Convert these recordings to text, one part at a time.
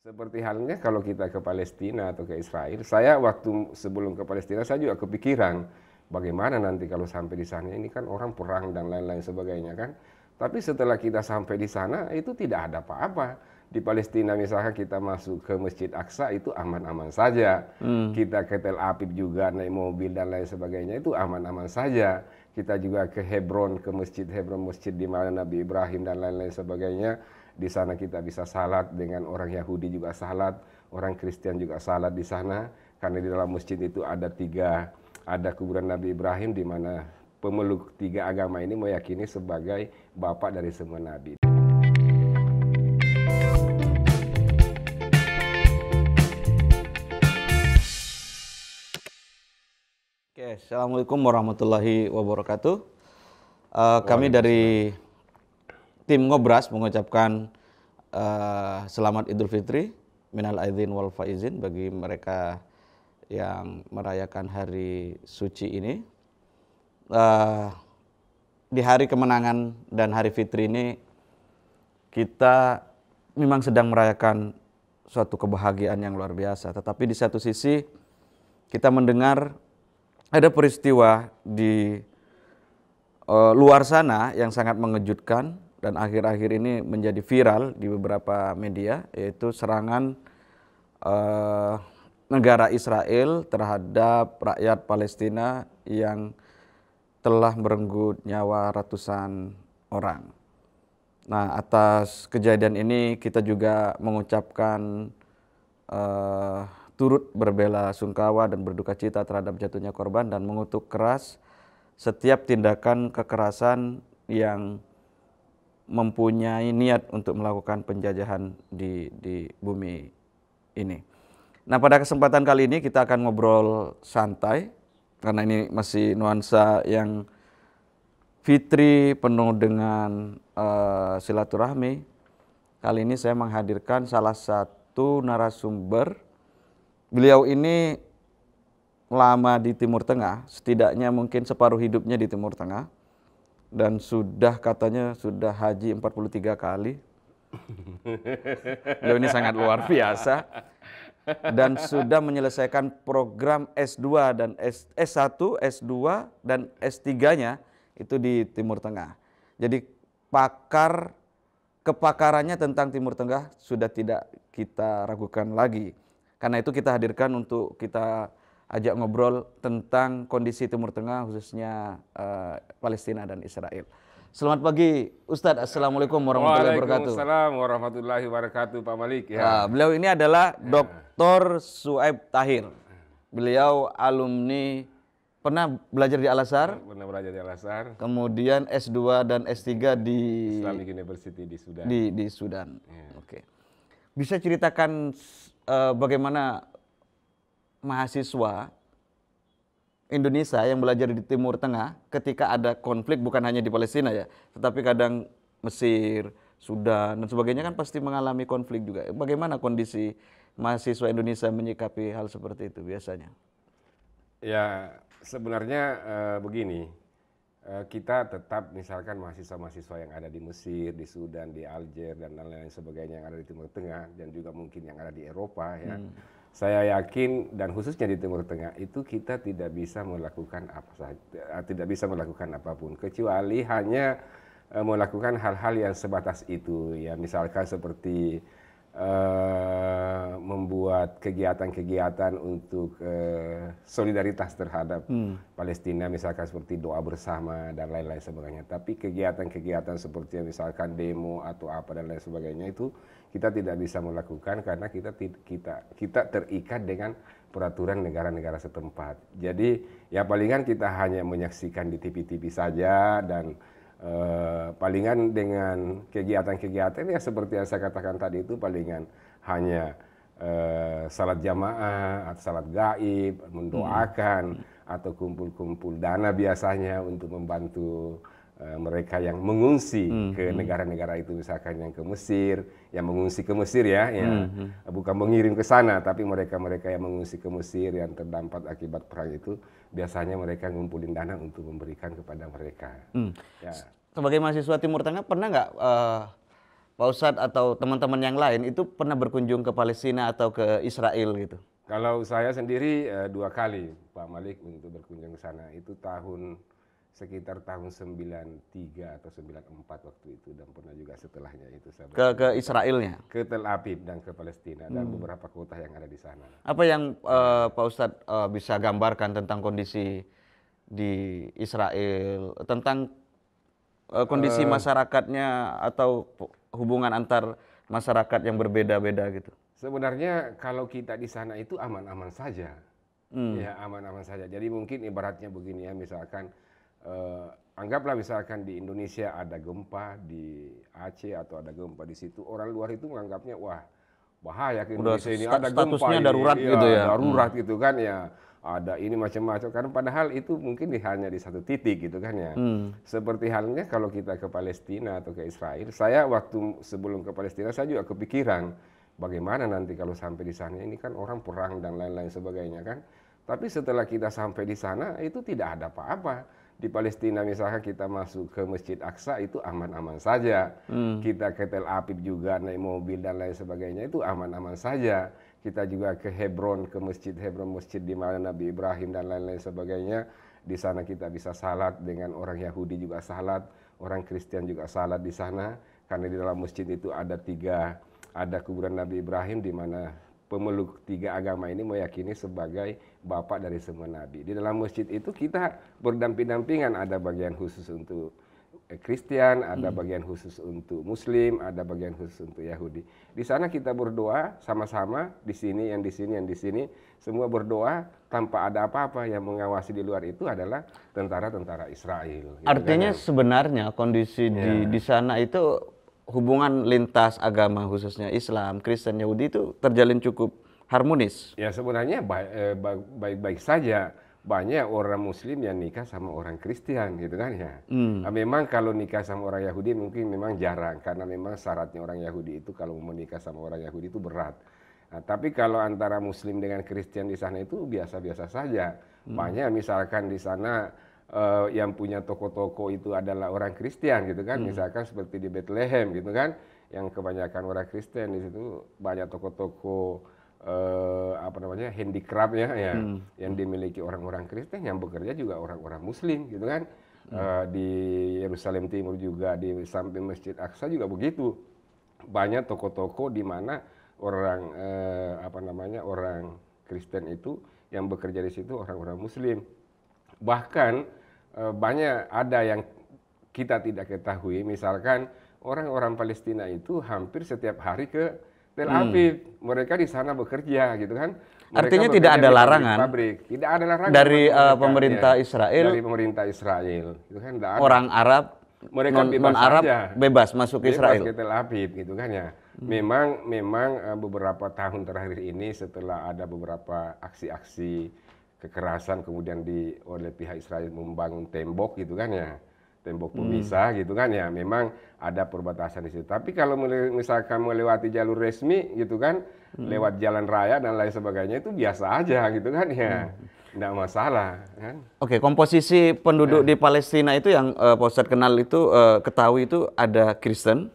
Seperti halnya kalau kita ke Palestina atau ke Israel, saya waktu sebelum ke Palestina saya juga kepikiran bagaimana nanti kalau sampai di sana, ini kan orang perang dan lain-lain sebagainya kan. Tapi setelah kita sampai di sana itu tidak ada apa-apa. Di Palestina misalkan kita masuk ke Masjid Aqsa itu aman-aman saja. Kita ke Tel Aviv juga naik mobil dan lain sebagainya itu aman-aman saja. Kita juga ke Hebron, ke Masjid Hebron, masjid di mana Nabi Ibrahim dan lain-lain sebagainya. Di sana kita bisa salat dengan orang Yahudi juga salat, orang Kristen juga salat di sana. Karena di dalam masjid itu ada kuburan Nabi Ibrahim di mana pemeluk tiga agama ini meyakini sebagai bapak dari semua nabi. Oke, Assalamualaikum warahmatullahi wabarakatuh. Kami dari tim Ngobras mengucapkan selamat Idul Fitri, minal aidin wal faizin bagi mereka yang merayakan hari suci ini. Di hari kemenangan dan hari fitri ini kita memang sedang merayakan suatu kebahagiaan yang luar biasa. Tetapi di satu sisi kita mendengar ada peristiwa di luar sana yang sangat mengejutkan dan akhir-akhir ini menjadi viral di beberapa media, yaitu serangan negara Israel terhadap rakyat Palestina yang telah merenggut nyawa ratusan orang. Nah, atas kejadian ini kita juga mengucapkan turut berbela sungkawa dan berduka cita terhadap jatuhnya korban dan mengutuk keras setiap tindakan kekerasan yang mempunyai niat untuk melakukan penjajahan di bumi ini. Nah, pada kesempatan kali ini kita akan ngobrol santai karena ini masih nuansa yang fitri penuh dengan silaturahmi. Kali ini saya menghadirkan salah satu narasumber. Beliau ini lama di Timur Tengah, setidaknya mungkin separuh hidupnya di Timur Tengah. Dan katanya sudah haji 43 kali. Beliau ini sangat luar biasa. Dan sudah menyelesaikan program S2 dan S1, S2 dan S3-nya itu di Timur Tengah. Jadi kepakarannya tentang Timur Tengah sudah tidak kita ragukan lagi. Karena itu kita hadirkan untuk kita ajak ngobrol tentang kondisi Timur Tengah khususnya Palestina dan Israel. Selamat pagi Ustadz, Assalamualaikum warahmatullahi wabarakatuh. Waalaikumsalam warahmatullahi wabarakatuh, Pak Malik. Ya. Beliau ini adalah Dr. Suaib Tahir. Beliau alumni, pernah belajar di Al-Azhar. Pernah belajar di Al-Azhar. Kemudian S2 dan S3 di Islamic University di Sudan. Di Sudan. Ya. Oke. Bisa ceritakan bagaimana mahasiswa Indonesia yang belajar di Timur Tengah ketika ada konflik, bukan hanya di Palestina ya, tetapi kadang Mesir, Sudan dan sebagainya kan pasti mengalami konflik juga. Bagaimana kondisi mahasiswa Indonesia menyikapi hal seperti itu biasanya? Ya, sebenarnya begini, kita tetap misalkan mahasiswa-mahasiswa yang ada di Mesir, di Sudan, di Alger dan lain-lain sebagainya yang ada di Timur Tengah dan juga mungkin yang ada di Eropa ya. Saya yakin dan khususnya di Timur Tengah itu kita tidak bisa melakukan apapun kecuali hanya melakukan hal-hal yang sebatas itu ya, misalkan seperti membuat kegiatan-kegiatan untuk solidaritas terhadap Palestina, misalkan seperti doa bersama dan lain-lain sebagainya. Tapi kegiatan-kegiatan seperti misalkan demo atau apa dan lain sebagainya itu kita tidak bisa melakukan karena kita terikat dengan peraturan negara-negara setempat. Jadi ya palingan kita hanya menyaksikan di TV-TV saja dan palingan dengan kegiatan-kegiatan ya seperti yang saya katakan tadi itu palingan hanya salat jamaah atau salat gaib, mendoakan atau kumpul-kumpul dana biasanya untuk membantu mereka yang mengungsi ke negara-negara itu, misalkan yang ke Mesir, yang mengungsi ke Mesir ya, bukan mengirim ke sana, tapi mereka-mereka yang mengungsi ke Mesir yang terdampak akibat perang itu, biasanya mereka ngumpulin dana untuk memberikan kepada mereka. Ya. Sebagai mahasiswa Timur Tengah pernah nggak Pak Ustadz atau teman-teman yang lain itu pernah berkunjung ke Palestina atau ke Israel gitu? Kalau saya sendiri 2 kali Pak Malik untuk berkunjung ke sana. Itu sekitar tahun 93 atau 94 waktu itu, dan pernah juga setelahnya itu saya Ke Israelnya? ke Tel Aviv dan ke Palestina dan beberapa kota yang ada di sana. Apa yang Pak Ustadz bisa gambarkan tentang kondisi di Israel, tentang kondisi masyarakatnya atau hubungan antar masyarakat yang berbeda-beda gitu? Sebenarnya kalau kita di sana itu aman-aman saja, ya aman-aman saja. Jadi mungkin ibaratnya begini ya, misalkan anggaplah misalkan di Indonesia ada gempa di Aceh atau ada gempa di situ, orang luar itu menganggapnya wah bahaya ke Indonesia ini ada gempa statusnya ini, darurat gitu ya. darurat gitu kan ya, ada ini macam-macam, karena padahal itu mungkin hanya di satu titik gitu kan ya. Seperti halnya kalau kita ke Palestina atau ke Israel, saya waktu sebelum ke Palestina saya juga kepikiran bagaimana nanti kalau sampai di sana, ini kan orang perang dan lain-lain sebagainya kan. Tapi setelah kita sampai di sana itu tidak ada apa-apa. Di Palestina misalkan kita masuk ke Masjid Aqsa itu aman-aman saja. Kita ke Tel Aviv juga naik mobil dan lain sebagainya itu aman-aman saja. Kita juga ke Hebron, ke Masjid Hebron, masjid di mana Nabi Ibrahim dan lain-lain sebagainya. Di sana kita bisa salat dengan orang Yahudi juga salat, orang Kristen juga salat di sana. Karena di dalam masjid itu ada kuburan Nabi Ibrahim, di mana pemeluk 3 agama ini meyakini sebagai bapak dari semua nabi. Di dalam masjid itu kita berdamping-dampingan, ada bagian khusus untuk Kristen, ada bagian khusus untuk Muslim, ada bagian khusus untuk Yahudi. Di sana kita berdoa sama-sama, di sini, yang di sini, yang di sini, semua berdoa tanpa ada apa-apa. Yang mengawasi di luar itu adalah tentara-tentara Israel. Gitu Artinya kan? sebenarnya kondisi di sana itu hubungan lintas agama khususnya Islam, Kristen, Yahudi itu terjalin cukup harmonis. Ya sebenarnya baik-baik saja. Banyak orang Muslim yang nikah sama orang Kristen gitu kan ya. Nah, memang kalau nikah sama orang Yahudi mungkin memang jarang, karena memang syaratnya orang Yahudi itu kalau mau menikah sama orang Yahudi itu berat. Nah, tapi kalau antara Muslim dengan Kristen di sana itu biasa-biasa saja. Banyak misalkan di sana yang punya toko-toko itu adalah orang Kristen gitu kan, misalkan seperti di Bethlehem gitu kan, yang kebanyakan orang Kristen. Di situ banyak toko-toko handicraft ya, yang dimiliki orang-orang Kristen, yang bekerja juga orang-orang Muslim gitu kan. Di Yerusalem Timur juga, di samping Masjid Aqsa juga begitu, banyak toko-toko di mana orang orang Kristen itu yang bekerja di situ orang-orang Muslim. Bahkan banyak ada yang kita tidak ketahui, misalkan orang-orang Palestina itu hampir setiap hari ke Tel Aviv, mereka di sana bekerja gitu kan. Mereka artinya tidak ada larangan pabrik. Tidak ada larangan dari pemerintah Israel, dari pemerintah Israel gitu kan, tidak ada. orang Arab, mereka non Arab bebas masuk ke Israel, ke Tel Aviv gitu kan ya. Memang beberapa tahun terakhir ini, setelah ada beberapa aksi-aksi kekerasan kemudian oleh pihak Israel membangun tembok gitu kan ya, tembok pemisah gitu kan ya, memang ada perbatasan di situ. Tapi kalau misalkan melewati jalur resmi gitu kan, lewat jalan raya dan lain sebagainya itu biasa aja gitu kan ya, tidak masalah kan. Oke, komposisi penduduk di Palestina itu yang Pak Ustadz kenal itu, ketahui itu ada Kristen,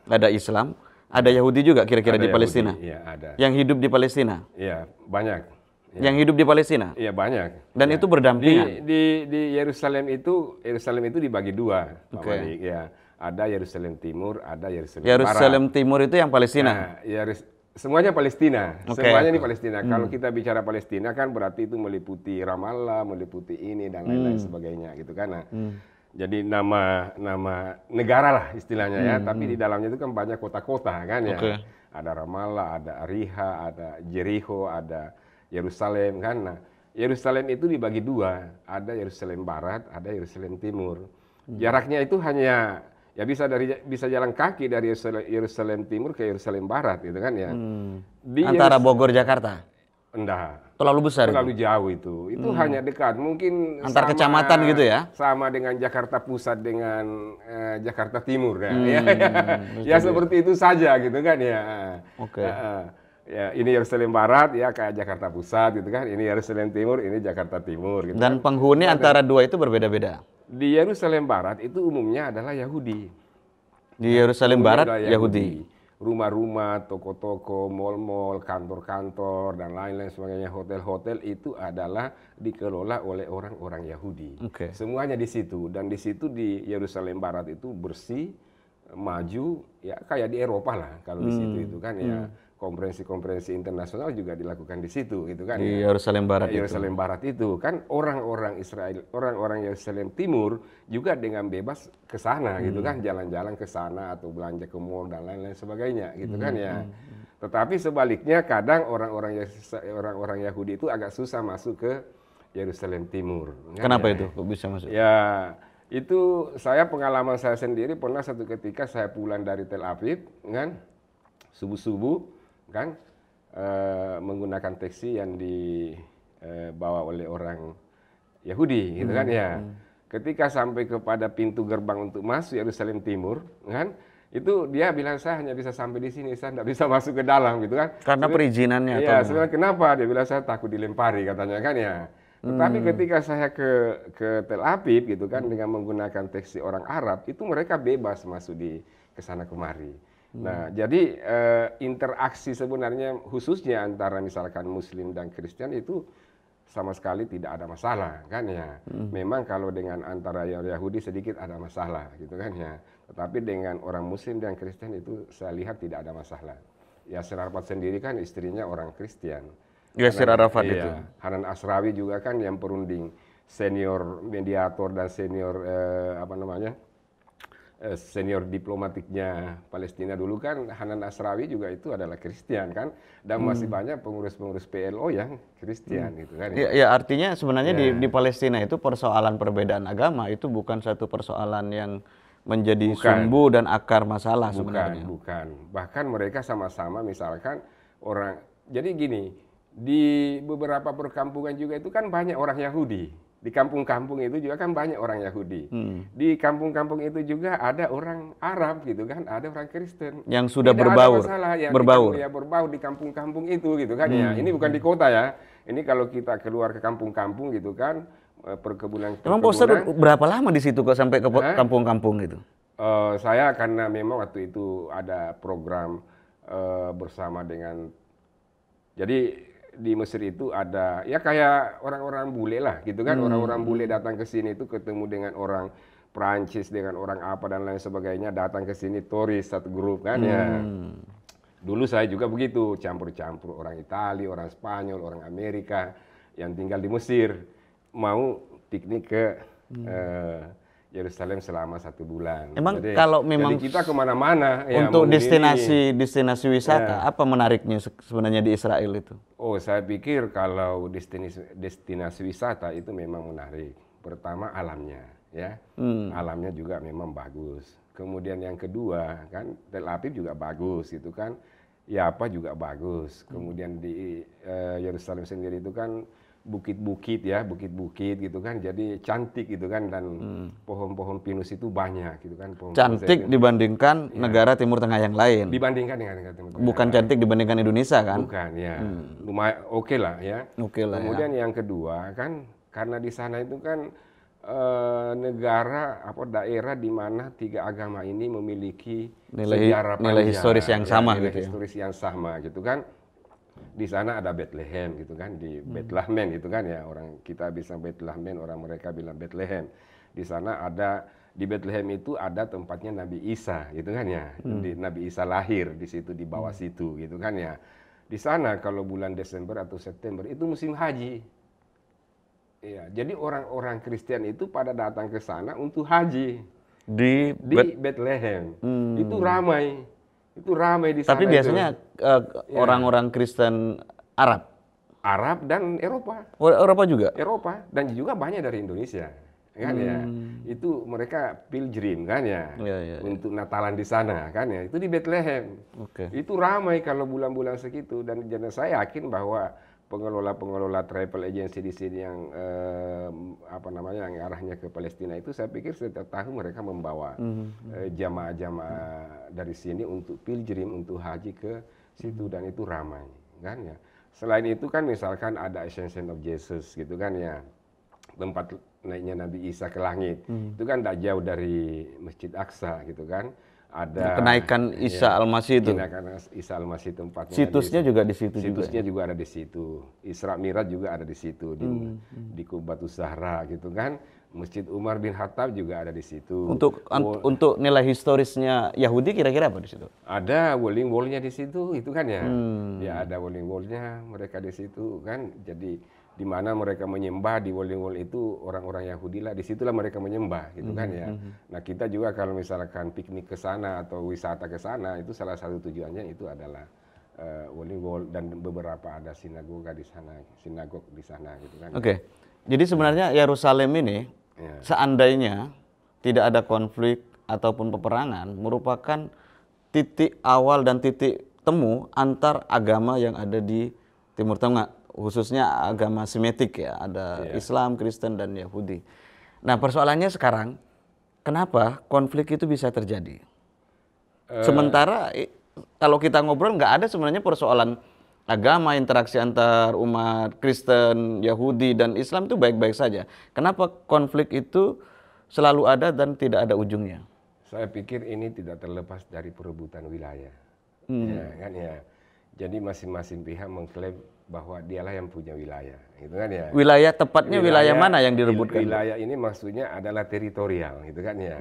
ada Islam, ada Yahudi juga kira-kira di Palestina. Iya, ada. Yang hidup di Palestina? Iya, banyak. Yang hidup di Palestina? Iya, banyak. Dan itu berdampingan? Di Yerusalem itu dibagi 2, Pak Malik. Ya, ada Yerusalem Timur, ada Yerusalem Barat. Yerusalem Timur itu yang Palestina? Nah, semuanya Palestina. Semuanya ini Palestina. Kalau kita bicara Palestina kan berarti itu meliputi Ramallah, meliputi ini dan lain-lain sebagainya gitu kan. Nah, jadi nama negara lah istilahnya ya, tapi di dalamnya itu kan banyak kota-kota kan ya. Ada Ramallah, ada Ariha, ada Jericho, ada Yerusalem kan. Nah, Yerusalem itu dibagi 2, ada Yerusalem Barat, ada Yerusalem Timur. Jaraknya itu hanya ya bisa jalan kaki dari Yerusalem Timur ke Yerusalem Barat gitu kan ya. Antara Bogor Jakarta? Enggak. Terlalu besar? Terlalu jauh itu. Itu hanya dekat. Mungkin antar kecamatan gitu ya? Sama dengan Jakarta Pusat dengan Jakarta Timur kan. Ya seperti itu saja gitu kan ya. Ya, ini Yerusalem Barat ya kayak Jakarta Pusat gitu kan. Ini Yerusalem Timur, ini Jakarta Timur gitu. Dan penghuni antara 2 itu berbeda-beda? Di Yerusalem Barat itu umumnya adalah Yahudi. Di Yerusalem Timurnya Barat adalah Yahudi. Rumah-rumah, toko-toko, mal-mal, kantor-kantor, dan lain-lain sebagainya, hotel-hotel itu adalah dikelola oleh orang-orang Yahudi. Oke. Semuanya di situ, dan di situ di Yerusalem Barat itu bersih, maju, ya kayak di Eropa lah kalau di situ itu kan ya. Konferensi-konferensi internasional juga dilakukan di situ gitu kan Di ya. Yerusalem Barat itu. Yerusalem Barat itu kan orang-orang Israel, orang-orang Yerusalem Timur juga dengan bebas ke sana gitu kan, jalan-jalan ke sana atau belanja ke mall dan lain-lain sebagainya gitu kan ya. Tetapi sebaliknya kadang orang-orang Yahudi itu agak susah masuk ke Yerusalem Timur. Kan Kenapa ya? itu kok bisa masuk? Ya, itu pengalaman saya sendiri pernah satu ketika saya pulang dari Tel Aviv kan, subuh-subuh kan, menggunakan taksi yang dibawa oleh orang Yahudi gitu kan ya. Ketika sampai kepada pintu gerbang untuk masuk Yerusalem Timur kan, itu dia bilang saya hanya bisa sampai di sini, saya tidak bisa masuk ke dalam gitu kan. Karena perizinannya Iya, atau sebenarnya kenapa? Dia bilang saya takut dilempari katanya kan ya. Tetapi ketika saya ke Tel Aviv gitu kan dengan menggunakan taksi orang Arab, itu mereka bebas masuk ke sana kemari. Nah, jadi interaksi sebenarnya khususnya antara misalkan Muslim dan Kristen itu sama sekali tidak ada masalah kan ya. Memang kalau dengan antara Yahudi sedikit ada masalah gitu kan ya. Tetapi dengan orang Muslim dan Kristen itu saya lihat tidak ada masalah. Yasir Arafat sendiri kan istrinya orang Kristen. Yasir Arafat itu. Hanan Asrawi juga kan yang perunding senior mediator dan senior senior diplomatiknya Palestina dulu kan, Hanan Asrawi juga itu adalah Kristen kan, dan masih banyak pengurus-pengurus PLO yang Kristen gitu kan. Ya, artinya sebenarnya di Palestina itu persoalan perbedaan agama itu bukan satu persoalan yang menjadi sumbu dan akar masalah sebenarnya. Bukan. Bahkan mereka sama-sama misalkan orang, jadi gini, di beberapa perkampungan juga itu kan banyak orang Yahudi. Di kampung-kampung itu juga kan banyak orang Yahudi. Di kampung-kampung itu juga ada orang Arab gitu kan, ada orang Kristen. Yang sudah Tidak berbaur. ada masalah yang berbaur. berbaur di kampung-kampung itu gitu kan ya. Ini bukan di kota ya. Ini kalau kita keluar ke kampung-kampung gitu kan, perkebunan. Emang Pak Ustadz berapa lama di situ kok sampai ke kampung-kampung itu? Saya karena memang waktu itu ada program bersama dengan, jadi di Mesir itu ada ya kayak orang-orang bule lah gitu kan, orang-orang bule datang ke sini itu ketemu dengan orang Prancis, dengan orang apa dan lain sebagainya, datang ke sini turis satu grup kan ya. Dulu saya juga begitu, campur-campur orang Italia, orang Spanyol, orang Amerika yang tinggal di Mesir mau piknik ke Yerusalem selama 1 bulan. Emang kalau memang jadi kita kemana-mana untuk destinasi wisata, apa menariknya sebenarnya di Israel itu? Oh, saya pikir kalau destinasi wisata itu memang menarik. Pertama alamnya, ya, alamnya juga memang bagus. Kemudian yang kedua kan Tel Aviv juga bagus gitu kan, Yafa juga bagus. Kemudian di Yerusalem sendiri itu kan bukit-bukit ya, bukit-bukit gitu kan, jadi cantik gitu kan, dan pohon-pohon pinus itu banyak gitu kan. Cantik dibandingkan negara Timur Tengah yang lain. Dibandingkan dengan negara Timur Tengah. Bukan cantik dibandingkan Indonesia kan? Bukan ya, lumayan oke lah ya. Oke lah. Kemudian yang kedua kan, karena di sana itu kan negara daerah di mana 3 agama ini memiliki sejarah panjang, nilai historis yang sama nilai gitu ya. historis yang sama gitu kan. Di sana ada Bethlehem gitu kan, di Bethlehem gitu kan ya, orang kita bisa Bethlehem, orang mereka bilang Bethlehem. Di sana ada, di Bethlehem itu ada tempatnya Nabi Isa gitu kan ya. Nabi Isa lahir di situ, di bawah situ gitu kan ya. Di sana kalau bulan Desember atau September itu musim haji. Ya, jadi orang-orang Kristen itu pada datang ke sana untuk haji di Bethlehem. Itu ramai. Itu ramai di sana. Tapi biasanya orang-orang Kristen Arab dan Eropa. Eropa juga? Eropa, dan juga banyak dari Indonesia. Kan ya. Itu mereka pilgrim kan ya. Untuk Natalan di sana kan ya. Itu di Bethlehem. Itu ramai kalau bulan-bulan segitu, dan saya yakin bahwa pengelola travel agency di sini yang yang arahnya ke Palestina itu, saya pikir setiap tahun mereka membawa jamaah-jamaah dari sini untuk pilgrim, untuk haji ke situ, dan itu ramai kan ya. Selain itu kan misalkan ada Ascension of Jesus gitu kan ya, tempat naiknya Nabi Isa ke langit. Itu kan tidak jauh dari Masjid Aqsa gitu kan. ada kenaikan Isa Al-Masih itu. Kenaikan Isa Al-Masih tempatnya. Situsnya juga di situ. Situsnya juga ada di situ. Isra Mi'raj juga ada di situ di Qubatus Zahra gitu kan. Masjid Umar bin Khattab juga ada di situ. Untuk nilai historisnya Yahudi kira-kira apa di situ? Ada Wailing Wall-nya di situ, itu kan ya. Ya ada Wailing Wall-nya mereka di situ kan. Jadi di mana mereka menyembah di Wailing Wall itu orang-orang Yahudi lah, disitulah mereka menyembah gitu kan ya. Nah kita juga kalau misalkan piknik ke sana atau wisata ke sana itu salah satu tujuannya itu adalah Wailing Wall dan beberapa ada sinagog di sana gitu kan. Oke. Jadi sebenarnya Yerusalem ini seandainya tidak ada konflik ataupun peperangan merupakan titik awal dan titik temu antar agama yang ada di Timur Tengah. Khususnya agama Semitik ya, ada Islam, Kristen, dan Yahudi. Nah persoalannya sekarang, kenapa konflik itu bisa terjadi? Sementara kalau kita ngobrol nggak ada sebenarnya persoalan agama, interaksi antar umat Kristen, Yahudi, dan Islam itu baik-baik saja. Kenapa konflik itu selalu ada dan tidak ada ujungnya? Saya pikir ini tidak terlepas dari perebutan wilayah. Ya, kan ya. Jadi masing-masing pihak mengklaim bahwa dialah yang punya wilayah, gitu kan ya. Wilayah tepatnya wilayah mana yang direbutkan? Wilayah ini maksudnya adalah teritorial, gitu kan ya.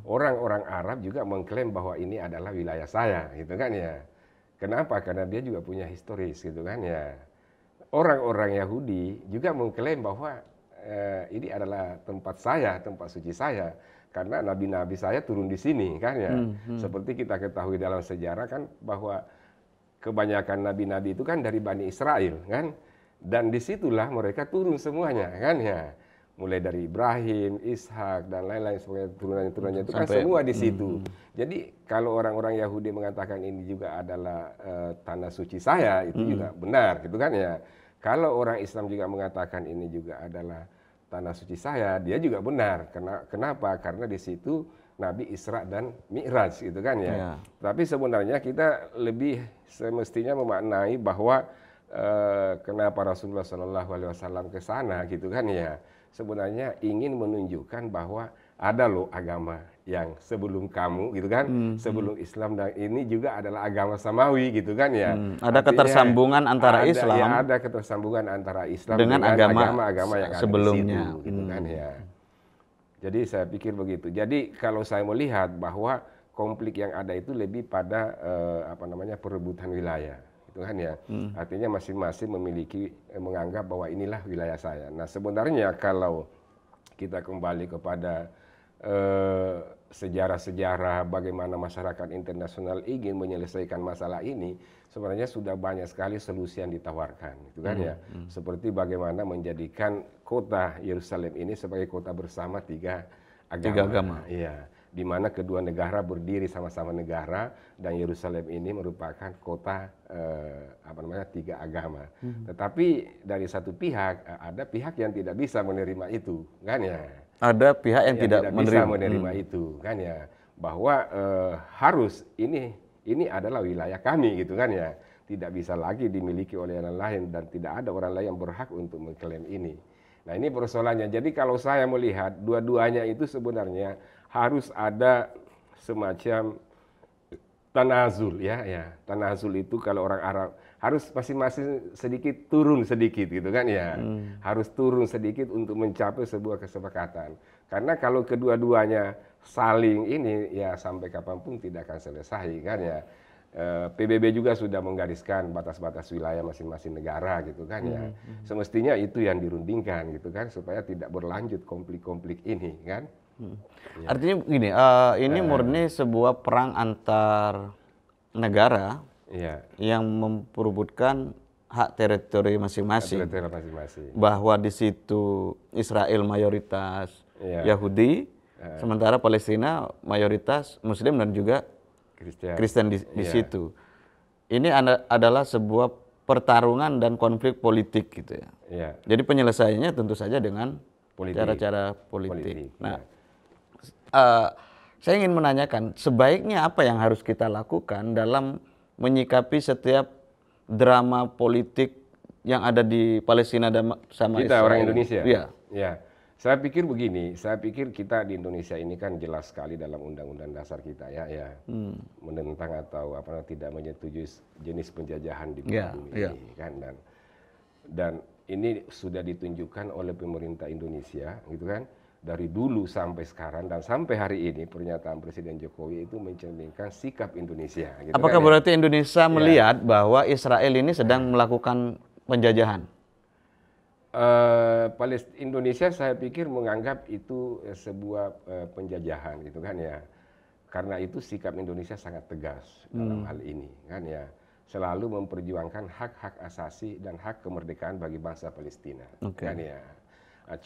Orang-orang Arab juga mengklaim bahwa ini adalah wilayah saya, gitu kan ya. Kenapa? Karena dia juga punya historis, gitu kan ya. Orang-orang Yahudi juga mengklaim bahwa ini adalah tempat saya, tempat suci saya. Karena nabi-nabi saya turun di sini, kan ya. Seperti kita ketahui dalam sejarah kan bahwa kebanyakan nabi-nabi itu kan dari Bani Israel kan, dan disitulah mereka turun semuanya kan ya, mulai dari Ibrahim, Ishak dan lain-lain sebagainya, turunannya itu kan semua di situ. Jadi kalau orang-orang Yahudi mengatakan ini juga adalah tanah suci saya, itu juga benar gitu kan ya. Kalau orang Islam juga mengatakan ini juga adalah tanah suci saya, dia juga benar. Kenapa? Karena di situ Nabi Isra dan Mi'raj gitu kan ya. Tapi sebenarnya kita lebih semestinya memaknai bahwa kenapa Rasulullah SAW ke sana gitu kan ya. Sebenarnya ingin menunjukkan bahwa ada loh agama yang sebelum kamu gitu kan, sebelum Islam, dan ini juga adalah agama samawi gitu kan ya. Ada ketersambungan antara Islam. Ya, ada ketersambungan antara Islam dengan agama-agama yang sebelumnya ada di situ, gitu kan ya. Jadi saya pikir begitu. Jadi kalau saya melihat bahwa konflik yang ada itu lebih pada perebutan wilayah, gitu kan ya. Artinya masing-masing menganggap bahwa inilah wilayah saya. Nah sebenarnya kalau kita kembali kepada sejarah-sejarah bagaimana masyarakat internasional ingin menyelesaikan masalah ini, sebenarnya sudah banyak sekali solusi yang ditawarkan, gitu kan ya. Seperti bagaimana menjadikan kota Yerusalem ini sebagai kota bersama tiga agama. Iya, di mana kedua negara berdiri sama-sama negara dan Yerusalem ini merupakan kota tiga agama. Tetapi dari satu pihak ada pihak yang tidak bisa menerima itu, kan ya. Ada pihak yang tidak bisa menerima itu, kan ya, bahwa harus ini adalah wilayah kami, gitu kan ya, tidak bisa lagi dimiliki oleh orang lain dan tidak ada orang lain yang berhak untuk mengklaim ini. Nah ini persoalannya. Jadi kalau saya melihat dua-duanya itu sebenarnya harus ada semacam tanazul ya. Tanazul itu kalau orang Arab harus masing-masing sedikit turun sedikit gitu kan ya. Harus turun sedikit untuk mencapai sebuah kesepakatan. Karena kalau kedua-duanya saling ini ya sampai kapanpun tidak akan selesai kan ya. PBB juga sudah menggariskan batas-batas wilayah masing-masing negara gitu kan ya. Semestinya itu yang dirundingkan gitu kan supaya tidak berlanjut konflik-konflik ini kan. Artinya begini, ini murni sebuah perang antar negara yang memperebutkan hak teritori masing-masing. Bahwa di situ Israel mayoritas Yahudi, sementara Palestina mayoritas Muslim dan juga Kristen di situ. Ini adalah sebuah pertarungan dan konflik politik gitu ya. Jadi penyelesaiannya tentu saja dengan cara-cara politik. Nah, saya ingin menanyakan sebaiknya apa yang harus kita lakukan dalam menyikapi setiap drama politik yang ada di Palestina dan sama kita Israel. Orang Indonesia. Iya. Ya. Saya pikir begini, saya pikir kita di Indonesia ini kan jelas sekali dalam undang-undang dasar kita ya, menentang atau tidak menyetujui jenis penjajahan di muka bumi ini kan, dan ini sudah ditunjukkan oleh pemerintah Indonesia gitu kan, dari dulu sampai sekarang dan sampai hari ini pernyataan Presiden Jokowi itu mencerminkan sikap Indonesia. Gitu Apakah kan, berarti Indonesia melihat bahwa Israel ini sedang melakukan penjajahan? Indonesia saya pikir menganggap itu sebuah penjajahan gitu kan ya, karena itu sikap Indonesia sangat tegas dalam hal ini kan ya, selalu memperjuangkan hak-hak asasi dan hak kemerdekaan bagi bangsa Palestina kan ya.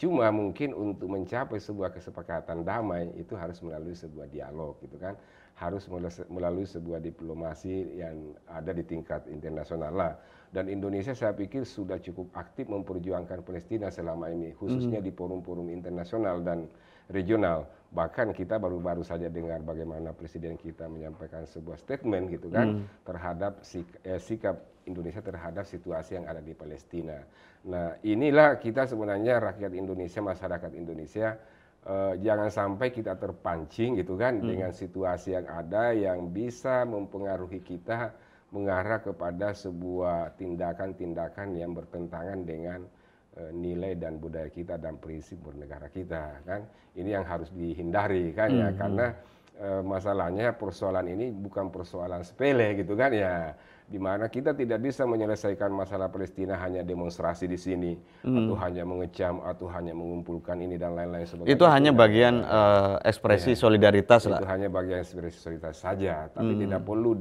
Cuma mungkin untuk mencapai sebuah kesepakatan damai itu harus melalui sebuah dialog gitu kan, harus melalui sebuah diplomasi yang ada di tingkat internasional lah. Dan Indonesia saya pikir sudah cukup aktif memperjuangkan Palestina selama ini, khususnya di forum-forum internasional dan regional. Bahkan kita baru-baru saja dengar bagaimana Presiden kita menyampaikan sebuah statement gitu kan, terhadap sikap Indonesia terhadap situasi yang ada di Palestina. Nah inilah kita sebenarnya rakyat Indonesia, masyarakat Indonesia, jangan sampai kita terpancing gitu kan dengan situasi yang ada yang bisa mempengaruhi kita mengarah kepada sebuah tindakan-tindakan yang bertentangan dengan nilai dan budaya kita dan prinsip bernegara kita kan. Ini yang harus dihindari kan ya, karena masalahnya persoalan ini bukan persoalan sepele gitu kan ya, dimana kita tidak bisa menyelesaikan masalah Palestina hanya demonstrasi di sini atau hanya mengecam atau hanya mengumpulkan ini dan lain-lain sebagainya. Itu hanya bagian ekspresi solidaritas lah. Itu hanya bagian ekspresi solidaritas saja, tapi tidak perlu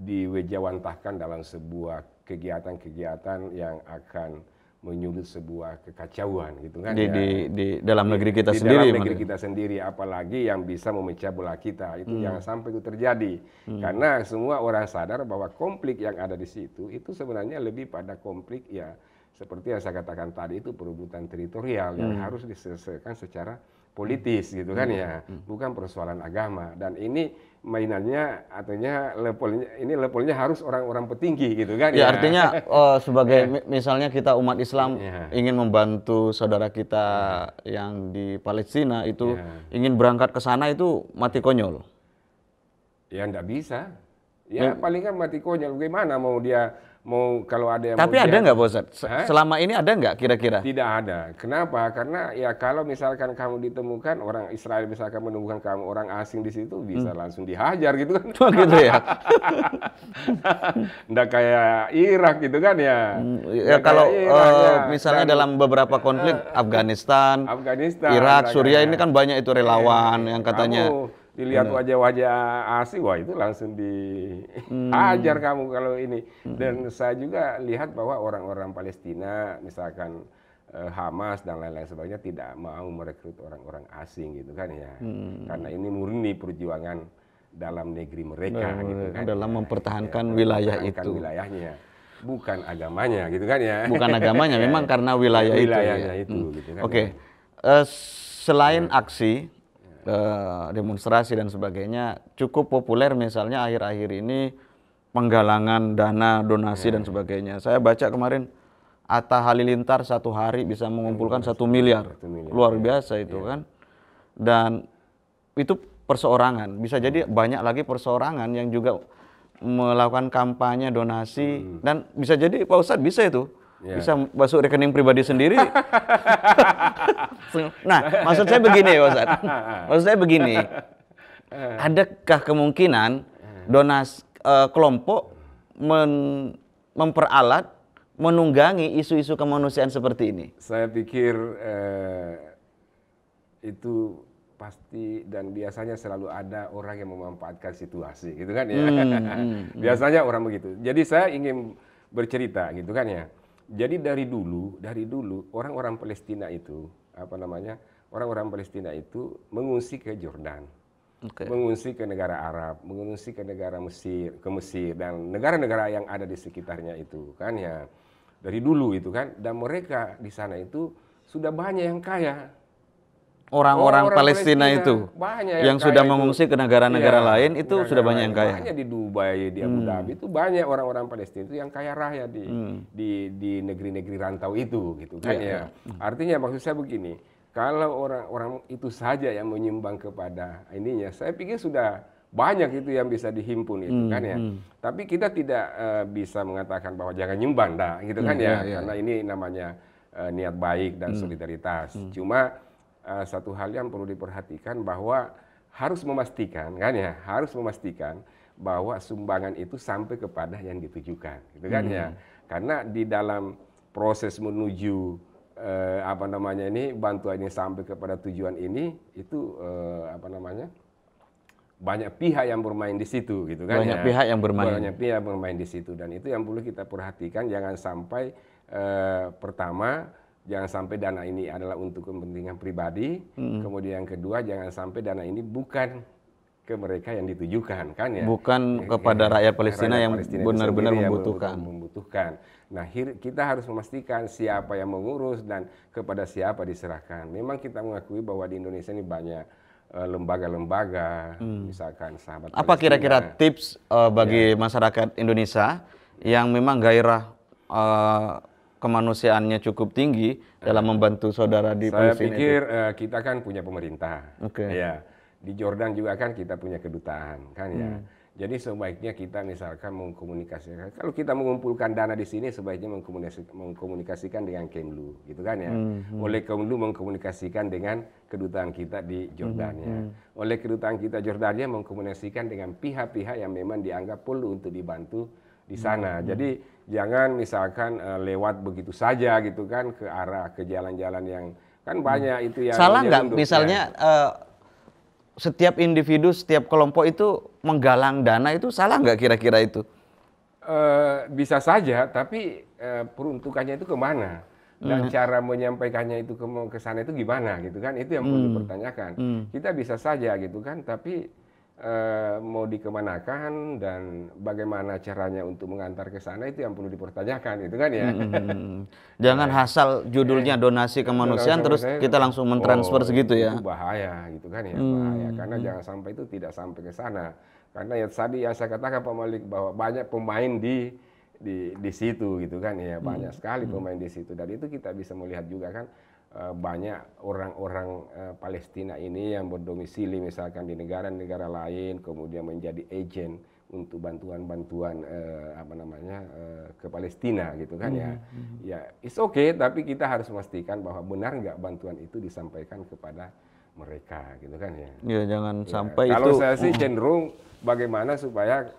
diwejawantahkan dalam sebuah kegiatan-kegiatan yang akan menyulut sebuah kekacauan gitu kan di dalam negeri kita sendiri. Dalam negeri kita sendiri, apalagi yang bisa memecah belah kita, itu jangan sampai itu terjadi. Karena semua orang sadar bahwa konflik yang ada di situ itu sebenarnya lebih pada konflik ya seperti yang saya katakan tadi, itu perebutan teritorial yang harus diselesaikan secara politis gitu kan ya, bukan persoalan agama. Dan ini mainannya artinya levelnya harus orang-orang petinggi gitu kan ya. Artinya sebagai misalnya kita umat Islam ingin membantu saudara kita yang di Palestina itu ingin berangkat ke sana, itu mati konyol. Ya enggak bisa. Ya paling kan mati konyol, bagaimana mau kalau ada yang tapi ada nggak Pak Ustadz? Selama ini ada nggak kira-kira? Tidak ada. Kenapa? Karena ya kalau misalkan kamu ditemukan orang Israel, misalkan menemukan kamu orang asing di situ, bisa langsung dihajar gitu kan. Gitu ya. Nggak kayak Irak gitu kan ya. Ya kalau misalnya dalam beberapa konflik Afghanistan, Irak, Suriah ini kan banyak itu relawan yang katanya dilihat wajah-wajah asing, wah itu langsung dihajar kamu kalau ini. Dan saya juga lihat bahwa orang-orang Palestina, misalkan Hamas dan lain-lain sebagainya, tidak mau merekrut orang-orang asing gitu kan ya. Karena ini murni perjuangan dalam negeri mereka gitu kan. Dalam mempertahankan wilayah itu. Wilayahnya, bukan agamanya gitu kan ya. Bukan agamanya, memang karena wilayahnya itu. Gitu kan. Oke. Selain aksi demonstrasi dan sebagainya, cukup populer misalnya akhir-akhir ini penggalangan dana, donasi dan sebagainya. Saya baca kemarin Atta Halilintar satu hari bisa mengumpulkan 1 miliar. Luar biasa itu kan. Dan itu perseorangan, bisa jadi banyak lagi perseorangan yang juga melakukan kampanye donasi, dan bisa jadi Pak Ustadz bisa itu bisa masuk rekening pribadi sendiri. Nah, maksud saya begini Pak Ustadz. Maksud saya begini, adakah kemungkinan donasi kelompok memperalat, menunggangi isu-isu kemanusiaan seperti ini? Saya pikir itu pasti, dan biasanya selalu ada orang yang memanfaatkan situasi gitu kan ya. Biasanya orang begitu. Jadi saya ingin bercerita gitu kan ya. Jadi dari dulu orang-orang Palestina itu orang-orang Palestina itu mengungsi ke Jordan, mengungsi ke negara Arab, mengungsi ke negara Mesir, dan negara-negara yang ada di sekitarnya itu kan ya. Dari dulu itu kan, dan mereka di sana itu sudah banyak yang kaya. Orang-orang Palestina itu yang sudah mengungsi ke negara-negara lain itu sudah banyak yang kaya. Banyak di Dubai, di Abu Dhabi itu banyak orang-orang Palestina itu yang kaya raya di negeri-negeri rantau itu gitu kan ya. Artinya maksud saya begini, kalau orang-orang itu saja yang menyumbang kepada ininya, saya pikir sudah banyak itu yang bisa dihimpun itu kan ya. Tapi kita tidak bisa mengatakan bahwa jangan nyumbang, dah, gitu kan ya. Karena ini namanya niat baik dan solidaritas. Cuma satu hal yang perlu diperhatikan bahwa harus memastikan kan ya, harus memastikan bahwa sumbangan itu sampai kepada yang ditujukan, gitu kan ya. Karena di dalam proses menuju apa namanya ini bantuan ini sampai kepada tujuan ini itu apa namanya banyak pihak yang bermain di situ, gitu kan. Banyak pihak yang bermain. Banyak pihak bermain di situ, dan itu yang perlu kita perhatikan. Jangan sampai pertama, jangan sampai dana ini adalah untuk kepentingan pribadi. Kemudian yang kedua, jangan sampai dana ini bukan ke mereka yang ditujukan, kan ya. Bukan kepada rakyat Palestina yang benar-benar membutuhkan. Nah, kita harus memastikan siapa yang mengurus dan kepada siapa diserahkan. Memang kita mengakui bahwa di Indonesia ini banyak lembaga-lembaga, misalkan Sahabat Apa kira-kira tips bagi masyarakat Indonesia yang memang gairah kemanusiaannya cukup tinggi dalam membantu saudara di Palestina? Saya pikir kita kan punya pemerintah, Oke. ya. Di Jordan juga kan kita punya kedutaan, kan ya. Jadi sebaiknya kita misalkan mengkomunikasikan. Kalau kita mengumpulkan dana di sini, sebaiknya mengkomunikasikan dengan Kemlu, gitu kan ya. Oleh Kemlu mengkomunikasikan dengan kedutaan kita di Jordania. Oleh kedutaan kita Jordania mengkomunikasikan dengan pihak-pihak yang memang dianggap perlu untuk dibantu di sana. Jadi jangan misalkan lewat begitu saja, gitu kan, ke arah ke jalan-jalan yang kan banyak itu yang salah nggak misalnya setiap individu, setiap kelompok itu menggalang dana, itu salah nggak kira-kira itu? Bisa saja, tapi peruntukannya itu kemana? Dan cara menyampaikannya itu ke sana itu gimana, gitu kan? Itu yang perlu dipertanyakan. Kita bisa saja, gitu kan, tapi mau dikemanakan dan bagaimana caranya untuk mengantar ke sana itu yang perlu dipertanyakan, gitu kan ya. Jangan asal judulnya donasi kemanusiaan terus kita langsung mentransfer segitu ya. Itu bahaya, gitu kan ya, bahaya. Karena jangan sampai itu tidak sampai ke sana. Karena ya tadi yang saya katakan Pak Malik bahwa banyak pemain di situ, gitu kan ya, banyak sekali pemain di situ. Dan itu kita bisa melihat juga kan banyak orang-orang Palestina ini yang berdomisili misalkan di negara-negara lain, kemudian menjadi agen untuk bantuan-bantuan apa namanya ke Palestina, gitu kan ya. Ya, it's okay, tapi kita harus memastikan bahwa benar nggak bantuan itu disampaikan kepada mereka, gitu kan ya. Ya, jangan sampai kalau itu. saya sih cenderung bagaimana supaya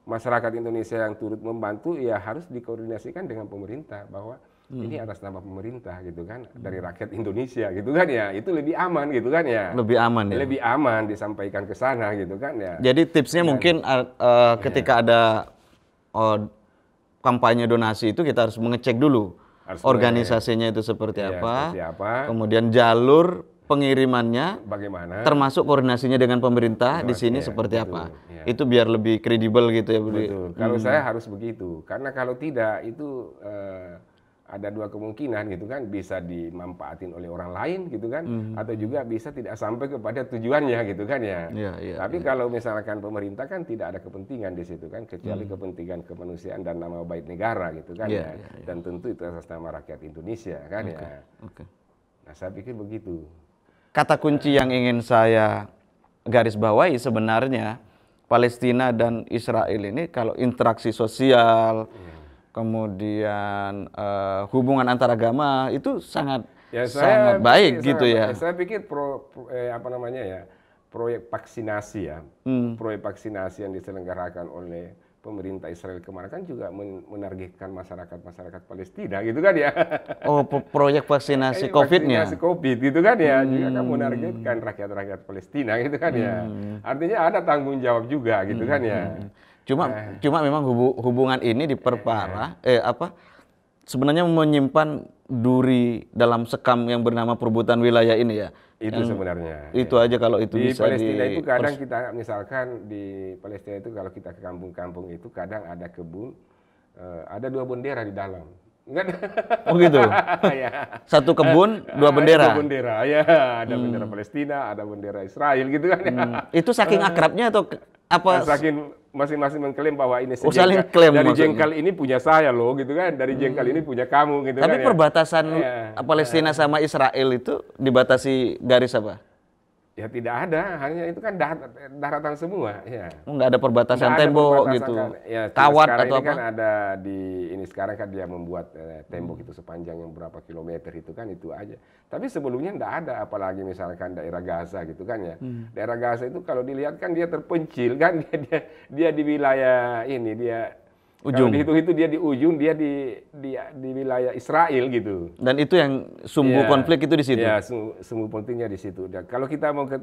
masyarakat Indonesia yang turut membantu ya harus dikoordinasikan dengan pemerintah bahwa ini atas nama pemerintah, gitu kan, dari rakyat Indonesia, gitu kan ya. Itu lebih aman, gitu kan ya. Lebih aman ya. Lebih aman disampaikan ke sana, gitu kan ya. Jadi tipsnya mungkin ketika ada kampanye donasi itu kita harus mengecek dulu organisasinya itu seperti apa, kemudian jalur pengirimannya bagaimana, termasuk koordinasinya dengan pemerintah di sini seperti apa. Itu biar lebih kredibel gitu ya, Budi. Betul. Kalau saya harus begitu, karena kalau tidak itu ada dua kemungkinan, gitu kan, bisa dimanfaatin oleh orang lain, gitu kan, atau juga bisa tidak sampai kepada tujuannya, gitu kan ya. Tapi kalau misalkan pemerintah kan tidak ada kepentingan di situ kan, kecuali kepentingan kemanusiaan dan nama baik negara, gitu kan ya. Dan tentu itu atas nama rakyat Indonesia kan ya. Nah, saya pikir begitu. Kata kunci yang ingin saya garis bawahi sebenarnya Palestina dan Israel ini kalau interaksi sosial, kemudian hubungan antar agama itu sangat sangat baik gitu ya. Saya pikir apa namanya ya, proyek vaksinasi ya, proyek vaksinasi yang diselenggarakan oleh pemerintah Israel kemarin kan juga menargetkan masyarakat Palestina, gitu kan ya. Oh, proyek vaksinasi COVID-nya. Vaksinasi COVID, gitu kan ya, juga kan menargetkan rakyat Palestina, gitu kan ya. Artinya ada tanggung jawab juga, gitu kan ya. Cuma memang hubungan ini diperparah sebenarnya menyimpan duri dalam sekam yang bernama perebutan wilayah ini ya. Itu sebenarnya. Itu aja kalau itu di bisa Palestina itu kadang kita misalkan di Palestina itu kalau kita ke kampung-kampung itu kadang ada kebun, ada dua bendera di dalam. Oh gitu. Satu kebun, dua bendera. Dua bendera, ya. Ada bendera Palestina, ada bendera Israel, gitu kan. Itu saking akrabnya atau Apa saking masing-masing mengklaim bahwa ini saling klaim dari maksudnya. jengkal ini punya saya loh gitu kan, dari jengkal ini punya kamu gitu Tapi kan. perbatasan Palestina sama Israel itu dibatasi garis apa? Ya tidak ada, hanya itu kan daratan semua. Ya. Nggak ada perbatasan Nggak ada tembok perbatasan gitu, kan. Ya, kawat sekarang atau ini apa? kan ada ini sekarang kan dia membuat tembok itu sepanjang yang berapa kilometer itu kan itu aja. Tapi sebelumnya enggak ada, apalagi misalkan daerah Gaza gitu kan ya. Daerah Gaza itu kalau dilihat kan dia terpencil kan, dia di wilayah ini dia Ujung. Kalau dihitung-hitung dia di ujung, dia di wilayah Israel gitu. Dan itu yang sumbu konflik itu di situ. Ya, sumbu konfliknya di situ. Dan kalau kita mau ke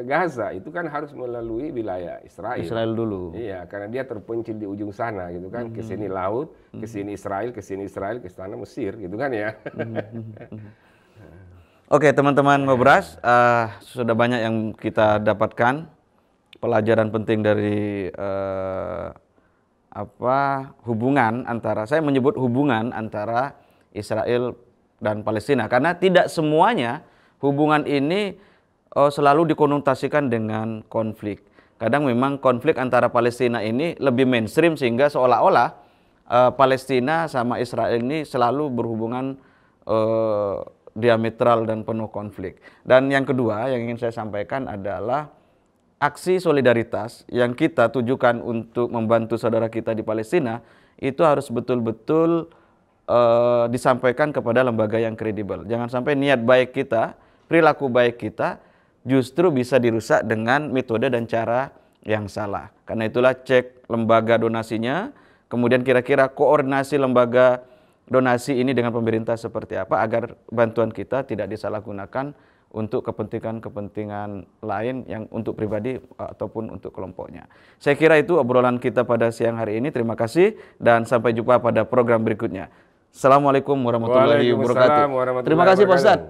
Gaza itu kan harus melalui wilayah Israel. Israel dulu. Iya, karena dia terpencil di ujung sana gitu kan. Ke sini laut, ke sini Israel, ke sana Mesir gitu kan ya. Oke, teman-teman Ngobras, sudah banyak yang kita dapatkan pelajaran penting dari hubungan antara, saya menyebut hubungan antara Israel dan Palestina, karena tidak semuanya hubungan ini selalu dikonotasikan dengan konflik. Kadang memang konflik antara Palestina ini lebih mainstream sehingga seolah-olah Palestina sama Israel ini selalu berhubungan diametral dan penuh konflik. Dan yang kedua yang ingin saya sampaikan adalah aksi solidaritas yang kita tujukan untuk membantu saudara kita di Palestina itu harus betul-betul disampaikan kepada lembaga yang kredibel. Jangan sampai niat baik kita, perilaku baik kita justru bisa dirusak dengan metode dan cara yang salah. Karena itulah cek lembaga donasinya, kemudian kira-kira koordinasi lembaga donasi ini dengan pemerintah seperti apa agar bantuan kita tidak disalahgunakan untuk kepentingan-kepentingan lain yang untuk pribadi ataupun untuk kelompoknya. Saya kira itu obrolan kita pada siang hari ini. Terima kasih dan sampai jumpa pada program berikutnya. Assalamualaikum warahmatullahi wabarakatuh. Terima kasih Pak Ustadz.